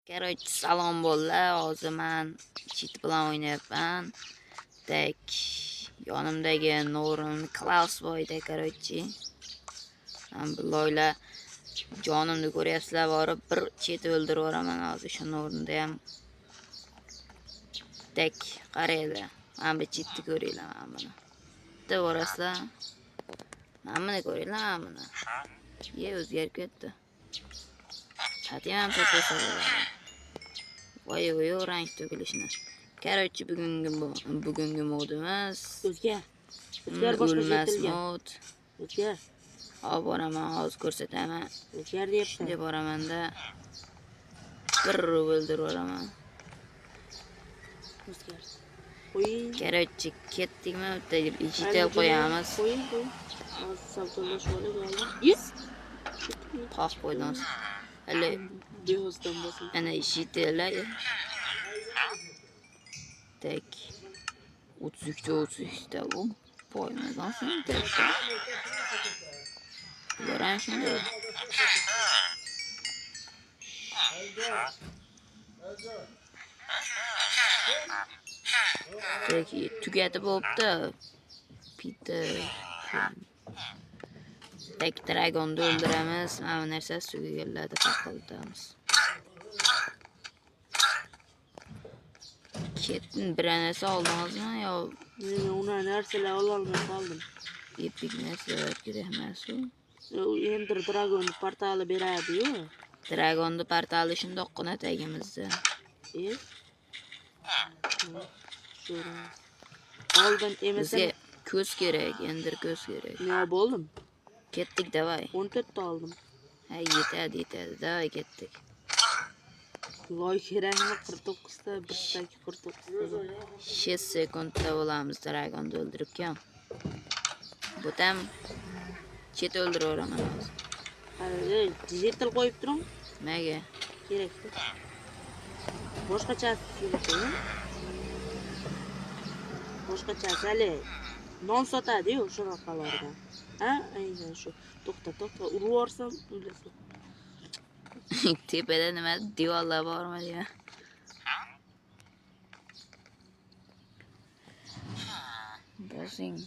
Короче, salom bo'llar. Hozir men cheat bilan o'ynayapman. Tak, yonimdagi Norin Klaus boyda, короче. Men biloylar jonimni ko'ryapsizlar, borib bir chet o'ldirib yuboraman hozir shu Norinda ham. Tak, qaranglar. Men bu chetni ko'ringlar, men buni. Bitta borasizlar. Men buni ko'ringlar, men buni. O'zgarib ketdi. Hatiyam ham to'xtasa. Voy rang to'kilishini. Короче, bugungi modimiz o'zgar o'lmas mod. o'zgar Hop, boraman, hozir ko'rsataman. o'zgar deyapti. Shunday boramanda bir o'ldirib yuboraman. O'zgar. Qo'ying. Короче, ketdikmi? Bitta digital qo'yamiz. Qo'ying. Hozir savdolash bo'ladi. Yes. Qoq qo'ydingiz. Hali Beyozdan bosim. ana digitallar. Tak. 32 bu. Qo'ymadan sen tak. Bular shunday. Peki, tugatib bo'libdi. Bitta tek dragonni o'ldiramiz. Mana bu narsa tugaganlarda taqildiramiz. Ketdin bir narsa oldingizmi yo Men uni narsalar ololmay qoldim. epik narsalar kerak emas-ku? Ender Dragon portali beradi-yu. Dragonni portali shundoqqina tagimizda. Oldin emasam Bizga ko'z kerak, endi ko'z kerak. nima bo'ldim? Ketdik, davay. 14 ta oldim. Ha, yetadi, davay ketdik. Loy kerakmi 49 ta, birdagi 49 ta. 6 sekundda bo'lamiz dragonni o'ldiribgan. Bu tam chet o'ldirib yuboraman hozir. Qara, digital qo'yib turing. Nimaga? Kerak. Boshqacha kerak. Boshqacha hali non sotadi-yu shunaqalardan. Ha, aynan shu. To'xta, urib yuborsam o'lasan. Tepada nima devorlar bormi deya. Bosing.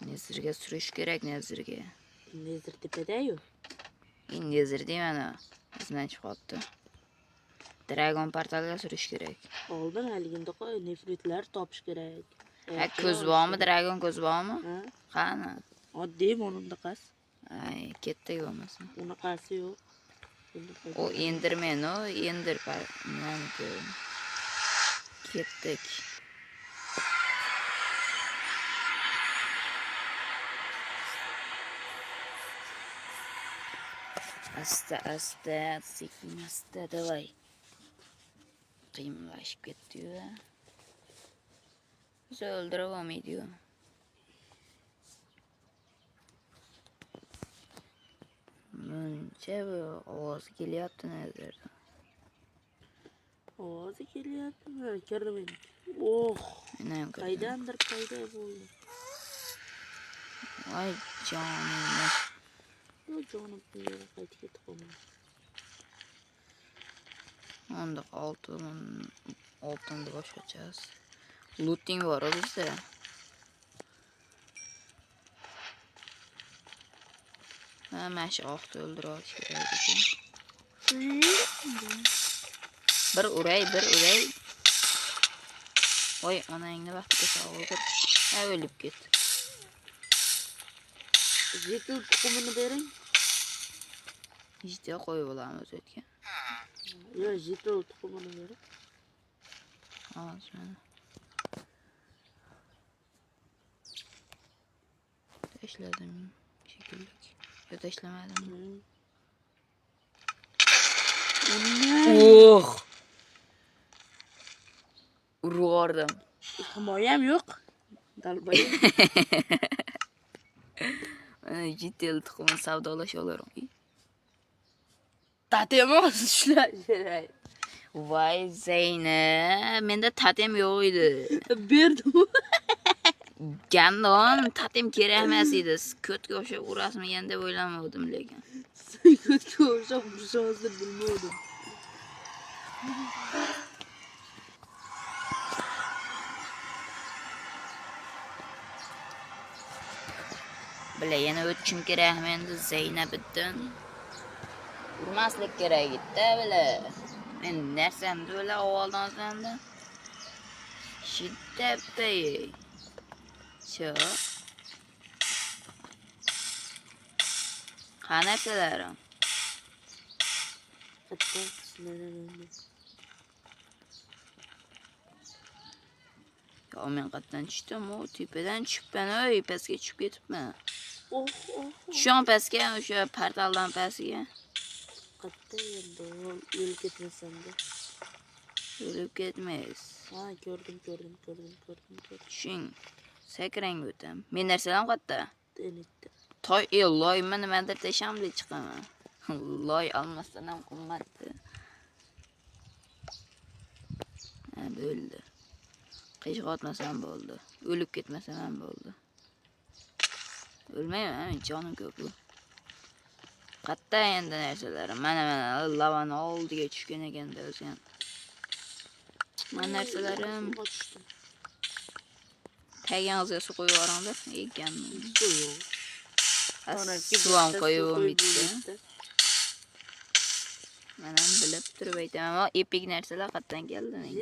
Nezirga surish kerak, nezirga. Nezir tepada-yu. Nezir deyman, bizdan chiqibdi. Dragon portaliga surish kerak. Oldin haligida qo'y, nefritlar topish kerak. Ha, ko'z bormi? Dragon ko'z bormi? Qani? Oddiy bunaqasi. Ay, ketdik bo'lmasa. Unaqasi yo'q. O Enderman, o Ender nimaniku. Ketdik. Asta, sekin asta, davay. Qiyinlashib ketdi-yu. Bizni o'ldirib olmaydi-yu. Buncha bu ovoz kelyapti nazardan. Ovozi kelyaptimi? Kirdim men. Oh, Qaydandir qayda bo'ldi. Voy jonim. Yo jonim qaytib ketib qoldi. Onda oltinni boshqachasiz. Looting bor bizda. Mana shu oqni o'ldirib olish kerak ekan. Bir uray. Voy, onangni vaqtga sog'ib. Ha, o'lib ketdi. Jetul tuxumini bering. Ishda qo'yib olamiz o'tgan. Yo, jetul tuxumini bering. Hozir mana. Tashladim shekilli. Yo, tashlamadim. Oh! Urg'ordim. Himoyam yo'q. Dalbay. Jitel tuxumini savdolasha olaram. Tatemos shular. Voy Zayna, menda tatem yo'q edi. Berdim. Gandon tatim kerak emas edi. Ko'tga o'xshab urasmigan deb o'ylamadim lekin. Ko'tga o'xshab urishimizni bilmadim. Bile yana o'tishim kerak endi Zaynabiddin. Urmaslik kerak edi bile. Men narsamni o'la avvaldan o'zanda. Shiddatda. Shu. Qanaqilarim? Katta sinaraman. Yo, men qatdan tushdim, tepadan tushibman, oy, pastga tushib ketibman. Oh. Shu pastga, o'sha portaldan pastga. Katta endi o'lib ketmasam-da. O'lib ketmaysiz. Ha, ko'rdim. Tushing. Sakrang o'tam. Men narsalar qatta. Denitdi. Toy, loyma nimadir tashamli chiqaman. Loy olmasdan ham qimmatdi. Ha, bo'ldi. Qish otmasam bo'ldi. O'lib ketmasam ham bo'ldi. O'lmayman, jonim ko'p. Qatta endi narsalarim. Mana lavani oldiga tushgan ekanda o'zim. Mana narsalarim. Tagingizga suv qo'yib yuboringlar. Ekanman. Suv ham qo'yib bitta. Mana bilib turib aytaman, ammo epik narsalar qatdan keldi menga.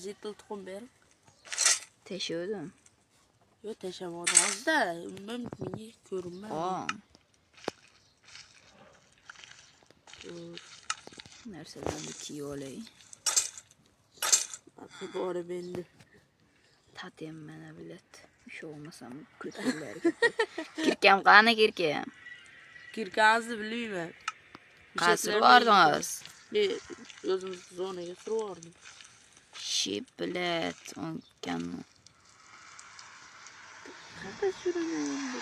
Jitil tuxum ber. Teshuvdim. Yo, teshamadim hozda. Men menga ko'rinmadi. Narsalarni kiyib olay. Bora bendi. Tatem mana bilet. Shu olmasam ko'tarlarga. Kirkam qani kirkam? Kirkangizni bilmayman. Qasr bordingiz? O'zimiz zonaga survordim. Ship bilet, onkan. Qanaqa suraman endi?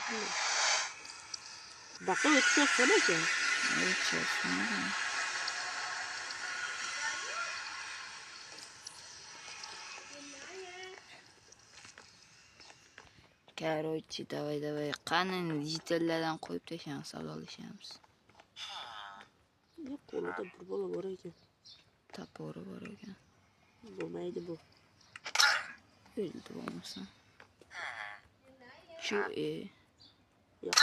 Baqa o'tishsan ekan. O'tishsan. Короче, давай. Qani jitillardan qo'yib tashlang, savdolashamiz. Yo'q, qo'lida bir bola bor ekan. Tapori bor ekan. Bo'lmaydi bu. O'ldi bo'lmasa. Shu Yo'q.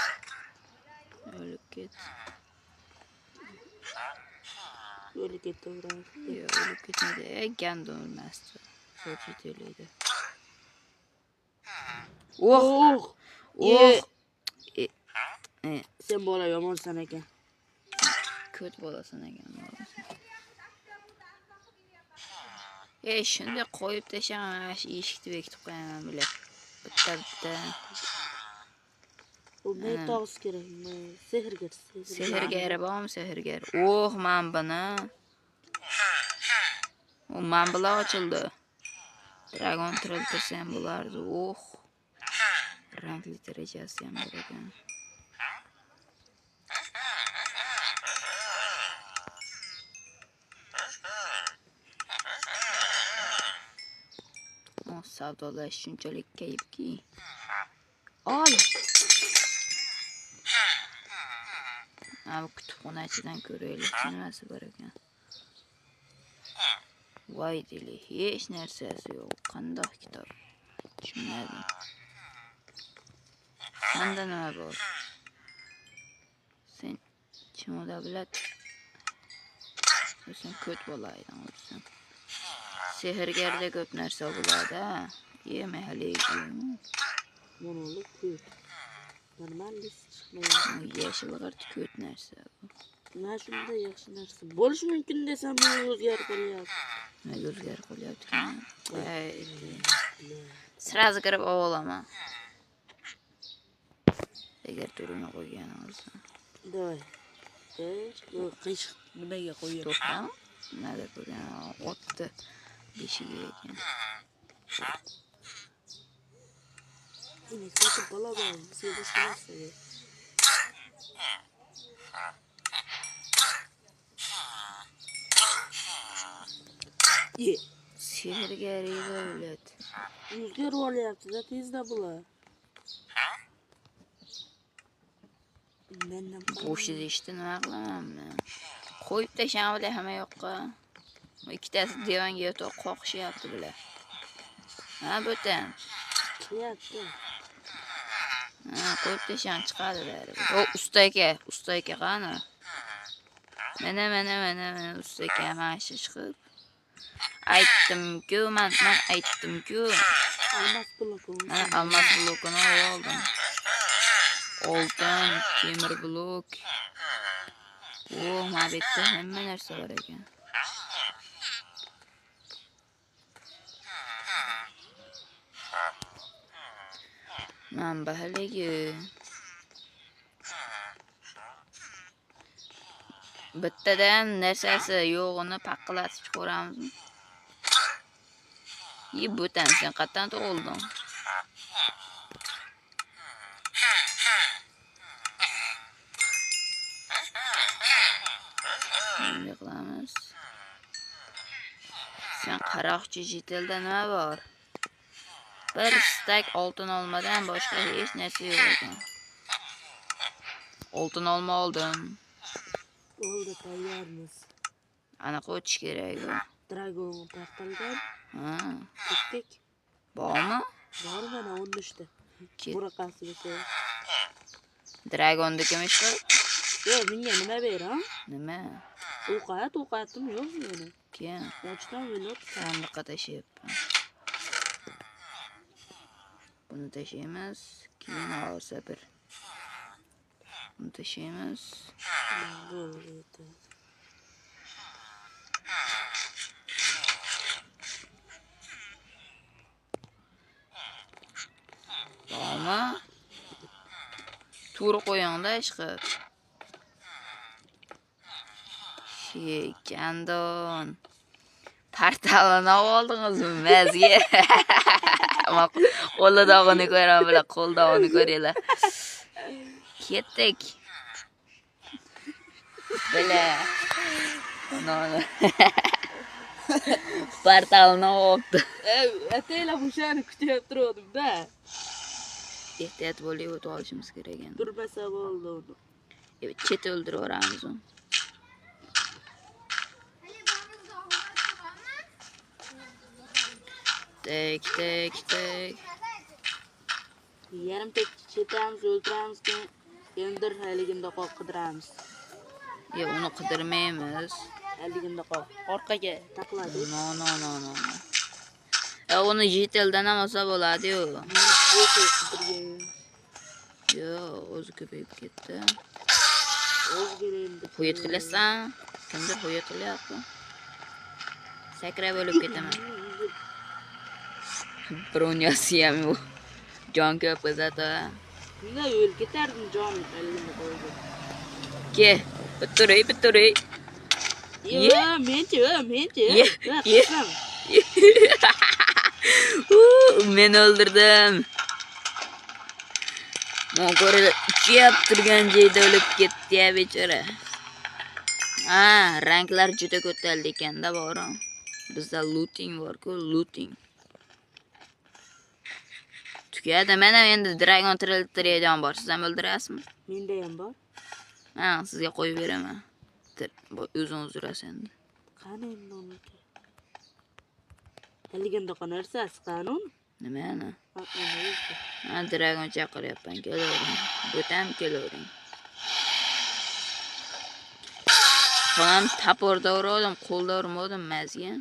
o'lib ket. O'lib ketaveradi. Yo'q, o'lib ketmadi. Gandon o'lmasdi. So'chitelaydi. Sen bola yomonsan ekan. Ko't bolasan ekan. Shunday qo'yib tashlaman, eshikni bekitib qo'yaman bilib. Bitta. U metog'is kerak. Sehrgar. Sehrgar bormi, sehrgar? Men buni. Men bilan ochildi. Dragon tiriltirsam bo'lardi. Rangli darajasi ham bor ekan. Savdolash shunchalik kayfki. Ol. Mana kutubxonachidan ko'raylik, nimasi bor ekan. Voy dili, hech narsasi yo'q. Qandoq kitob? Tushunmadim. Senda nima bor? Sen chimoda bilat. Sen ko't bo'layding o'zing. Sehrgarda ko'p narsa bo'ladi. Mayli. Mo'noli ko't. Normalni chiqmaydi. Yashil g'irt ko't narsa. Mana shunday yaxshi narsa. Bo'lishi mumkin desam, men o'zgarib qolyapti. Nega o'zgarib qolyapti? Sразу kirib olaman. Agar turini qo'yganim bo'lsa. Davay. Qish nimaga qo'yib? To'xtam. Nima qo'ygan? Otdi. Beshiga ekan. Yine kötü bala var. Bize de şurası. Ye. Sehrgar davlat. O'zgarib olyapti-da, tezda bular. Mendan Bo'shida ishni nima qilaman men? Qo'yib tashlanglar hamma yoqqa. Ikkitasi divanga yotoq qoqishyapti bular. Ha, bo'tan. qilyapti. Ha, qo'yib tashlang chiqadilar. O, usta aka qani? Mana usta aka mana shu chiqib. Aytdim-ku, men aytdim-ku. Almas blok. Mana almas blokini oldim. Oltin, temir blok. O, mana bu yerda hamma narsa bor ekan. Mana haligi bittadan narsasi yo'g'ini paqqalatib chiqaramizmi? Bo'tan sen qayerdan tug'ilding? Bunday qilamiz. Sen qaroqchi jitilda nima bor? Bir stak oltin olmadan boshqa hech narsa yo'q ekan. Oltin olma oldim. Bo'ldi, tayyormiz. Anaqa o'tish kerak. Dragon tarqalgan. Ha, Ketdik. bormi? Bor mana 13 ta. Buraqasi bo'lsa. Dragondikimi shu? Yo'q, menga nima beram? Nima? Ovqatim yo'q meni. Kim? Ochdan minut. Sandiqqa tashlayapman. Buni tashlaymiz. Keyin olsa bir. Buni tashlaymiz. Bo'ldi. Bormi? To'g'ri qo'ying-da ishqib. Shekandon. Portalini oldingizmi mazga? Qo'lidog'ini ko'raman, bular qo'ldog'ini ko'ringlar. Ketdik. Bile. No. Portalini oldi. Ataylar o'shani kutib turdim-da. Ehtiyot bo'lib o'tib olishimiz kerak endi. Turmasa bo'ldi uni. Chet o'ldiraveramiz uni. Tek. Yarim tek chetamiz, o'ldiramiz, endi haligimda qoq qidiramiz. Uni qidirmaymiz. Haligimda qoq. Orqaga taqladi. No. Uni jeteldan ham olsa bo'ladi-yu. O'zi ko'payib ketdi. Qo'yib qilasan. Kimdir qo'yib qilyapti. Sakrab bo'lib ketaman. Broniyasi ham yo'q. Jon ko'p zato. Nima yo'l ketardim jon haligimda qo'ydi. Ke, bitturay. Menchi. Men o'ldirdim. Mo'g'ori chiyab turgan joyda o'lib ketdi-ya bechora. Ha, ranglar juda ko'tarildi ekanda borim. Bizda looting bor-ku, looting. Tugadi, mana endi dragon triltiraydigan bor. Siz ham o'ldirasizmi? Menda ham bor. Ha, sizga qo'yib beraman. O'zingiz urasiz endi. Qani endi uni? Haligimda qanarsiz qanun? Nimani? Ha, dragon chaqiryapman, kelavering. Bo'tam kelavering. Qo'lim taporda urdim, qo'lda urmadim mazga.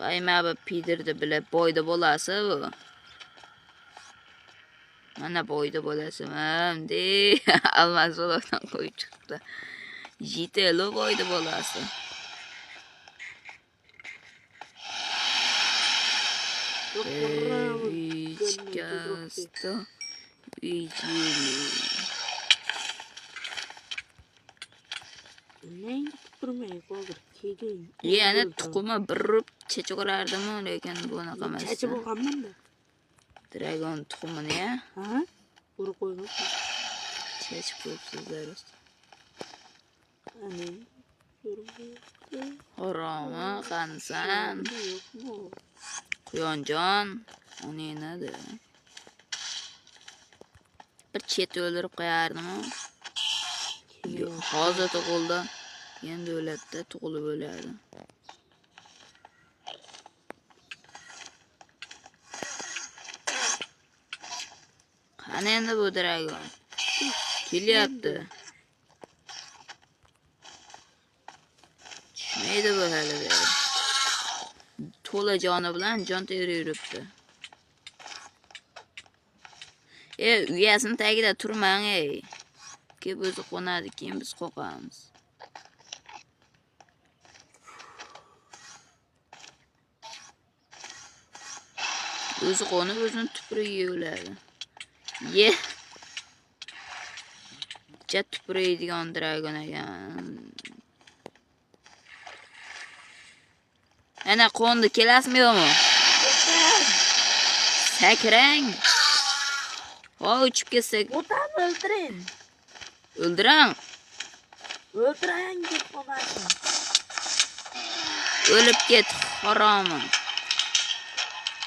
Voy, mana bu pidirdi bilib boyda bo'lasi bu. Mana boyda bo'lasizmi? De, almas uloqdan qo'yib chiqdi. Jitelo boyda bo'lasi. Vichkasto. Vichili. Neng turmay qoldi. Keyin. Yana tuquma birib chechqirardim, lekin bunaqa emas. Chechib olganman-da. Dragon tuxumini-ya. Ha? Urib qo'ydim. Chechib qo'yibsizlar. Ani Haromi qansan? Yo'qmi? Quyonjon, onenadi. Bir chet o'ldirib qo'yardim. Hozir tug'ildi. Endi o'ladida tug'ilib o'ladi. Qani endi bu dragon? Kelyapti. Tushmaydi bu hali beri. To'la joni bilan jon terib yuribdi. Uyasini tagida turmang, ey. Kelib o'zi qo'nadi, keyin biz qo'qamiz. O'zi qo'nib, o'zini tupuriga o'ladi. Ye. Chat tupuraydigan dragon ekan. Ana qo'ndi, kelasizmi yo'qmi? Sakrang. Uchib ketsak. O'tani o'ldiring. O'ldirang. O'ldirang deb qo'ymasin. O'lib ket, haromi.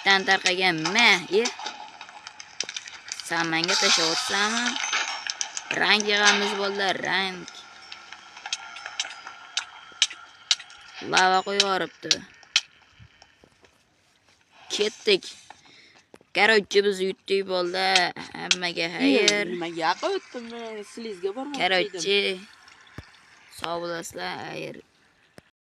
Dan tarqagan ye. Sen menga tashlab rang yig'amiz bolalar, rang. Lava qo'yib ketdik. Короче, biz yutdik bo'ldi. Hammaga xayr. Nimaga qo'ydim men? Sizga bormoqchi edim. Короче, sog' bo'lasizlar, xayr.